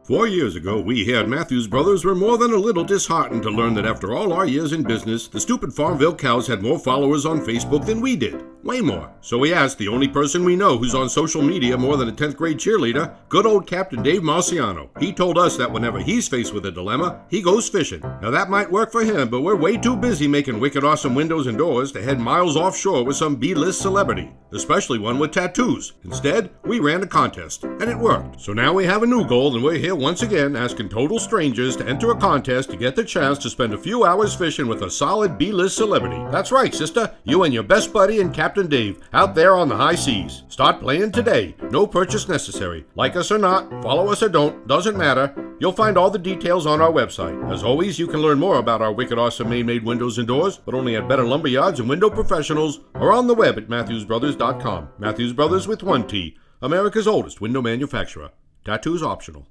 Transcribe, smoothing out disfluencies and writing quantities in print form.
4 years ago, we here at Mathews Brothers were more than a little disheartened to learn that after all our years in business, the stupid Farmville cows had more followers on Facebook than we did. Way more. So we asked the only person we know who's on social media more than a 10th grade cheerleader, good old Captain Dave Marciano. He told us that whenever he's faced with a dilemma, he goes fishing. Now that might work for him, but we're way too busy making wicked awesome windows and doors to head miles offshore with some B-list celebrity, especially one with tattoos. Instead, we ran a contest, and it worked. So now we have a new goal, and we're here once again asking total strangers to enter a contest to get the chance to spend a few hours fishing with a solid B-list celebrity. That's right, sister. You and your best buddy and Captain Dave out there on the high seas. Start playing today. No purchase necessary. Like us or not, follow us or don't, doesn't matter. You'll find all the details on our website. As always, you can learn more about our wicked awesome Maine-made windows and doors, but only at better lumber yards and window professionals, or on the web at MathewsBrothers.com. Mathews Brothers with one T, America's oldest window manufacturer. Tattoos optional.